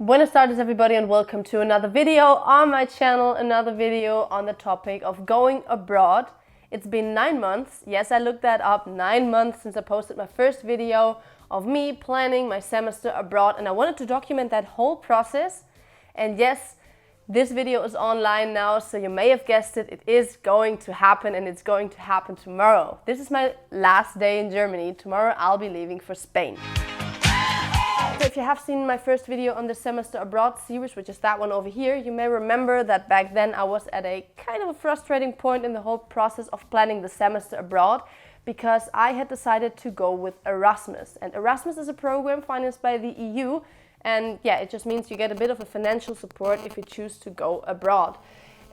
Buenas tardes everybody and welcome to another video on my channel, another video on the topic of going abroad. It's been 9 months, yes I looked that up, 9 months since I posted my first video of me planning my semester abroad, and I wanted to document that whole process. And yes, this video is online now, so you may have guessed it, it is going to happen, and it's going to happen tomorrow. This is my last day in Germany. Tomorrow I'll be leaving for Spain. So if you have seen my first video on the semester abroad series, which is that one over here, you may remember that back then I was at a kind of a frustrating point in the whole process of planning the semester abroad, because I had decided to go with Erasmus. And Erasmus is a program financed by the EU, and yeah, it just means you get a bit of a financial support if you choose to go abroad.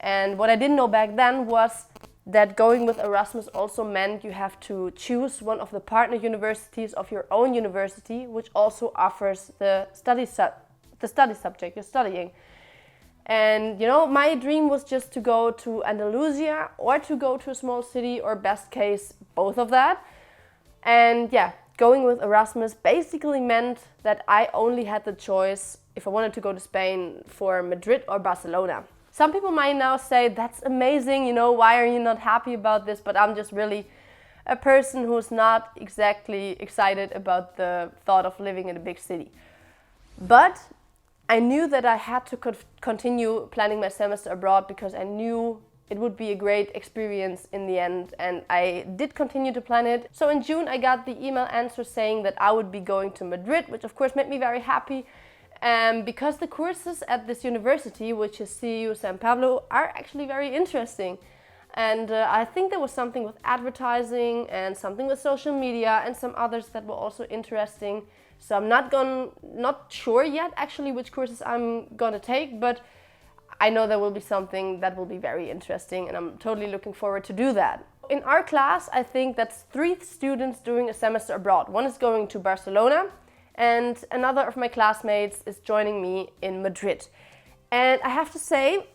And what I didn't know back then was that going with Erasmus also meant you have to choose one of the partner universities of your own university, which also offers the study subject you're studying. And you know, my dream was just to go to Andalusia or to go to a small city, or best case, both of that. And yeah, going with Erasmus basically meant that I only had the choice if I wanted to go to Spain for Madrid or Barcelona. Some people might now say, that's amazing, you know, why are you not happy about this? But I'm just really a person who's not exactly excited about the thought of living in a big city. But I knew that I had to continue planning my semester abroad, because I knew it would be a great experience in the end, and I did continue to plan it. So in June I got the email answer saying that I would be going to Madrid, which of course made me very happy. Because the courses at this university, which is CEU San Pablo, are actually very interesting. And I think there was something with advertising and something with social media and some others that were also interesting. So I'm not sure yet actually which courses I'm gonna take, but I know there will be something that will be very interesting, and I'm totally looking forward to do that. In our class, I think that's 3 students doing a semester abroad. One is going to Barcelona, and another of my classmates is joining me in Madrid. And I have to say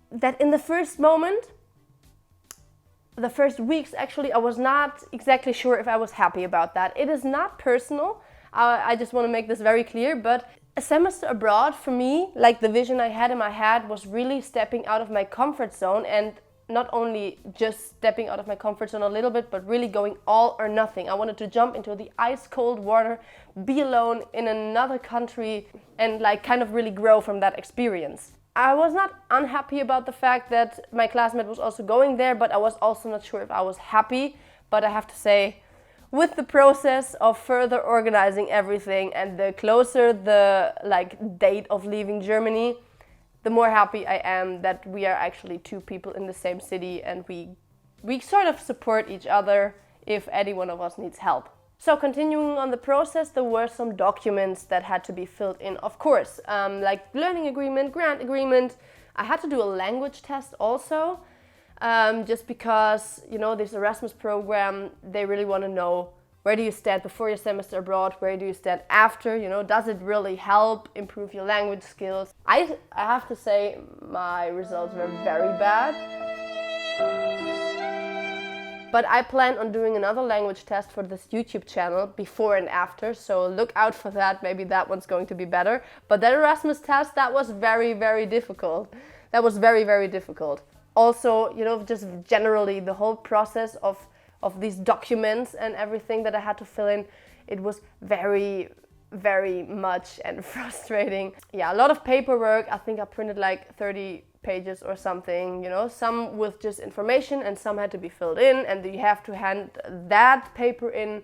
that in the first moment, the first weeks actually, I was not exactly sure if I was happy about that. It is not personal, I just want to make this very clear, but a semester abroad for me, like the vision I had in my head, was really stepping out of my comfort zone, and not only just stepping out of my comfort zone a little bit, but really going all or nothing. I wanted to jump into the ice cold water, be alone in another country, and like kind of really grow from that experience. I was not unhappy about the fact that my classmate was also going there, but I was also not sure if I was happy. But I have to say, with the process of further organizing everything, and the closer the date of leaving Germany, the more happy I am that we are actually 2 people in the same city, and we sort of support each other if any one of us needs help. So continuing on the process, there were some documents that had to be filled in, of course, like learning agreement, grant agreement. I had to do a language test also, just because, you know, this Erasmus program, they really want to know, where do you stand before your semester abroad? Where do you stand after? You know, does it really help improve your language skills? I have to say my results were very bad. But I plan on doing another language test for this YouTube channel before and after, so look out for that. Maybe that one's going to be better. But that Erasmus test, that was very, very difficult. That was very, very difficult. Also, you know, just generally the whole process of these documents and everything that I had to fill in, it was very, very much and frustrating. Yeah, a lot of paperwork. I think I printed like 30 pages or something, you know, some with just information and some had to be filled in, and you have to hand that paper in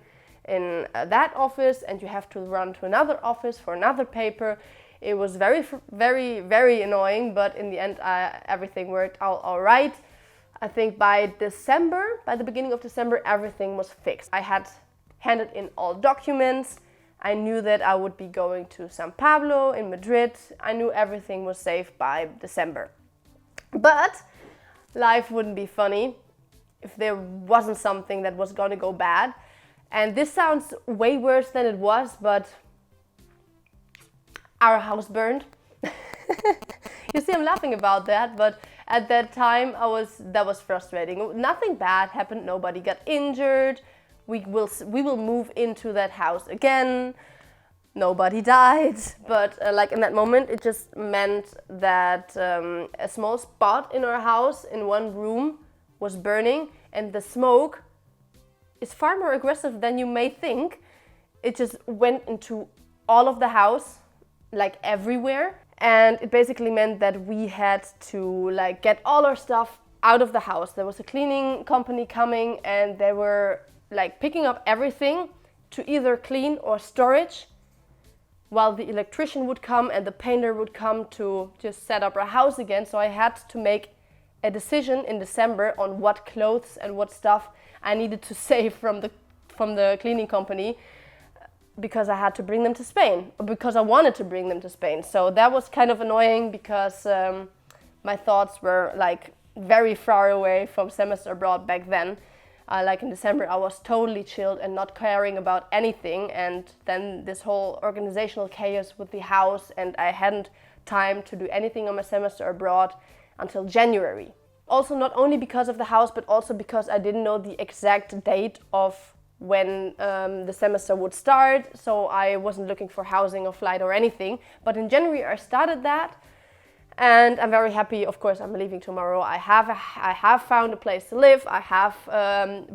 that office, and you have to run to another office for another paper. It was very, very, very annoying, but in the end everything worked out all right. I think by the beginning of December, everything was fixed. I had handed in all documents. I knew that I would be going to San Pablo in Madrid. I knew everything was safe by December. But life wouldn't be funny if there wasn't something that was going to go bad. And this sounds way worse than it was, but our house burned. You see, I'm laughing about that, but at that time that was frustrating. Nothing bad happened, nobody got injured. We will move into that house again. nobody died. But like in that moment, it just meant that a small spot in our house in one room was burning, and the smoke is far more aggressive than you may think. It just went into all of the house, like everywhere. And it basically meant that we had to like get all our stuff out of the house. There was a cleaning company coming, and they were like picking up everything to either clean or storage, while the electrician would come and the painter would come to just set up our house again. So I had to make a decision in December on what clothes and what stuff I needed to save from the cleaning company, because I had to bring them to Spain, or because I wanted to bring them to Spain. So that was kind of annoying, because my thoughts were like very far away from semester abroad back then. Like in December, I was totally chilled and not caring about anything. And then this whole organizational chaos with the house, and I hadn't time to do anything on my semester abroad until January. Also, not only because of the house, but also because I didn't know the exact date of when the semester would start. So I wasn't looking for housing or flight or anything. But in January, I started that. And I'm very happy. Of course, I'm leaving tomorrow. I have found a place to live. I have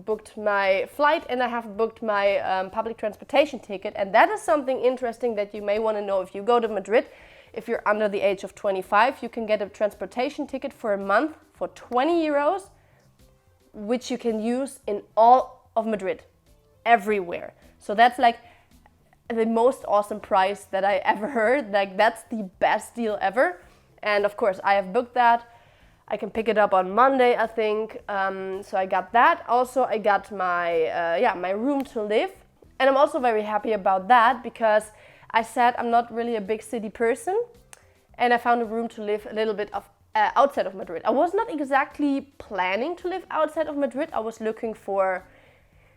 booked my flight, and I have booked my public transportation ticket. And that is something interesting that you may want to know. If you go to Madrid, if you're under the age of 25, you can get a transportation ticket for a month for 20 euros, which you can use in all of Madrid, everywhere. So that's like the most awesome price that I ever heard. Like, that's the best deal ever. And of course, I have booked that. I can pick it up on Monday, I think. So I got that. Also, I got my room to live. And I'm also very happy about that, because I said I'm not really a big city person. And I found a room to live a little bit outside of Madrid. I was not exactly planning to live outside of Madrid. I was looking for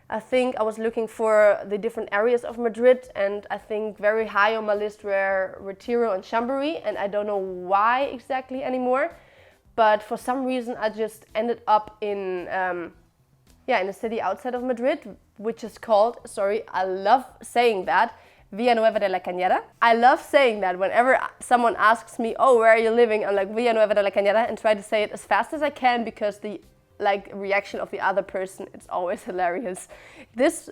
the different areas of Madrid, and I think very high on my list were Retiro and Chambéry, and I don't know why exactly anymore, but for some reason I just ended up in a city outside of Madrid, which is called, I love saying that, Villanueva de la Cañada. I love saying that whenever someone asks me, oh, where are you living? I'm like, Villanueva de la Cañada, and try to say it as fast as I can, because the reaction of the other person, it's always hilarious. This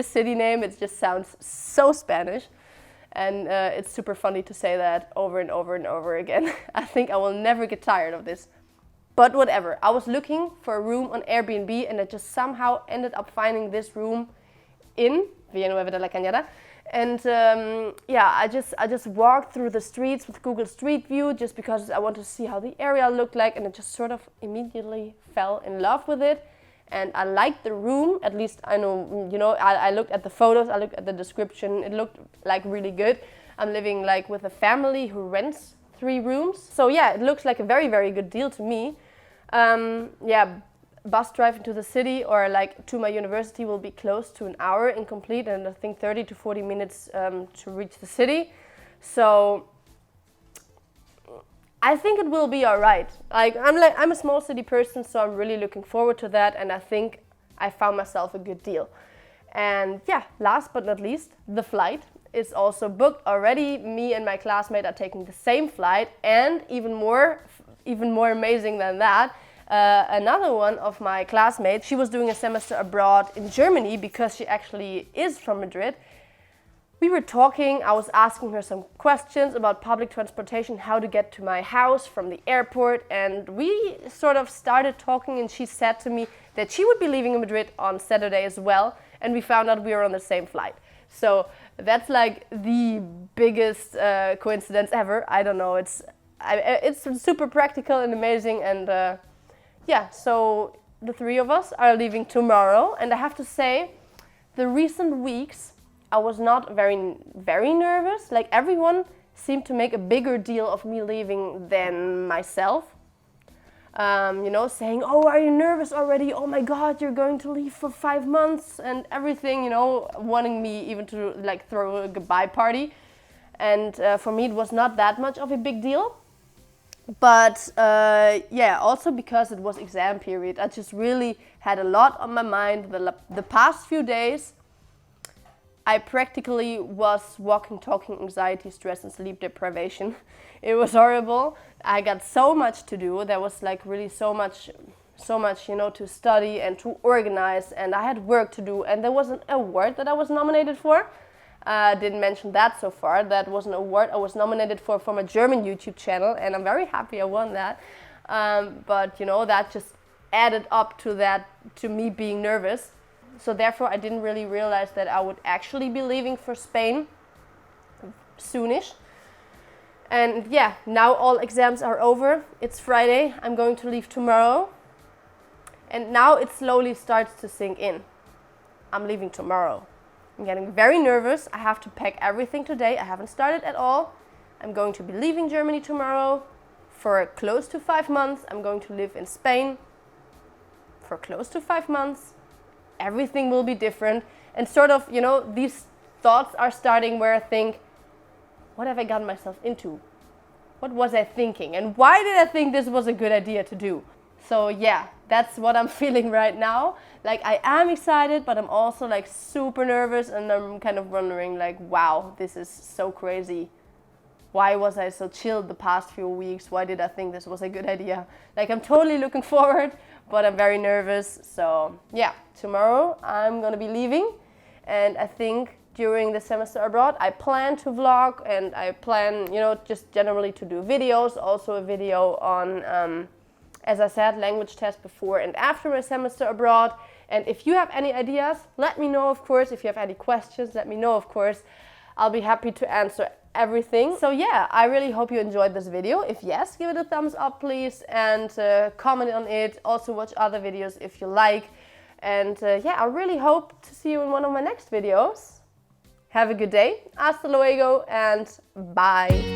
city name, it just sounds so Spanish, and it's super funny to say that over and over and over again. I think I will never get tired of this. But whatever, I was looking for a room on Airbnb, and I just somehow ended up finding this room in Villanueva de la Cañada. And I just walked through the streets with Google Street View, just because I wanted to see how the area looked like, and I just sort of immediately fell in love with it. And I liked the room. At least I know, I looked at the photos, I looked at the description. It looked like really good. I'm living like with a family who rents 3 rooms. So yeah, it looks like a very, very good deal to me. Bus drive into the city or like to my university will be close to an hour incomplete, and I think 30 to 40 minutes to reach the city. So I think it will be all right. I'm a small city person, so I'm really looking forward to that, and I think I found myself a good deal. And yeah, last but not least, the flight is also booked already. Me and my classmate are taking the same flight, and even more amazing than that, another one of my classmates, she was doing a semester abroad in Germany, because she actually is from Madrid. We were talking, I was asking her some questions about public transportation, how to get to my house from the airport, and we sort of started talking, and she said to me that she would be leaving in Madrid on Saturday as well, and we found out we were on the same flight. So that's like the biggest coincidence ever. I don't know, it's super practical and amazing, and so the 3 of us are leaving tomorrow, and I have to say, the recent weeks I was not very, very nervous. Like, everyone seemed to make a bigger deal of me leaving than myself. Saying, oh, are you nervous already? Oh my God, you're going to leave for 5 months and everything, wanting me even to like throw a goodbye party. And for me, it was not that much of a big deal. But also because it was exam period, I just really had a lot on my mind the past few days. I practically was walking, talking anxiety, stress, and sleep deprivation. It was horrible. I got so much to do. There was like really so much, you know, to study and to organize, and I had work to do, and there was an award that I was nominated for. Didn't mention that so far. That was an award I was nominated for from a German YouTube channel, and I'm very happy I won that. But you know, that just added up to that, to me being nervous. So therefore I didn't really realize that I would actually be leaving for Spain soonish. And yeah, now all exams are over. It's Friday. I'm going to leave tomorrow. And now it slowly starts to sink in. I'm leaving tomorrow. I'm getting very nervous. I have to pack everything today. I haven't started at all. I'm going to be leaving Germany tomorrow for close to 5 months. I'm going to live in Spain for close to 5 months. Everything will be different. And sort of, you know, these thoughts are starting where I think, what have I gotten myself into? What was I thinking? And why did I think this was a good idea to do? So yeah, that's what I'm feeling right now. Like, I am excited, but I'm also like super nervous, and I'm kind of wondering like, wow, this is so crazy. Why was I so chilled the past few weeks? Why did I think this was a good idea? Like, I'm totally looking forward, but I'm very nervous. So yeah, tomorrow I'm gonna be leaving, and I think during the semester abroad I plan to vlog, and I plan, you know, just generally to do videos. Also a video on, as I said, language test before and after my semester abroad. And if you have any ideas, let me know, of course. If you have any questions, let me know, of course. I'll be happy to answer everything. So yeah, I really hope you enjoyed this video. If yes, give it a thumbs up, please, and comment on it. Also watch other videos if you like. And yeah, I really hope to see you in one of my next videos. Have a good day. Hasta luego and bye.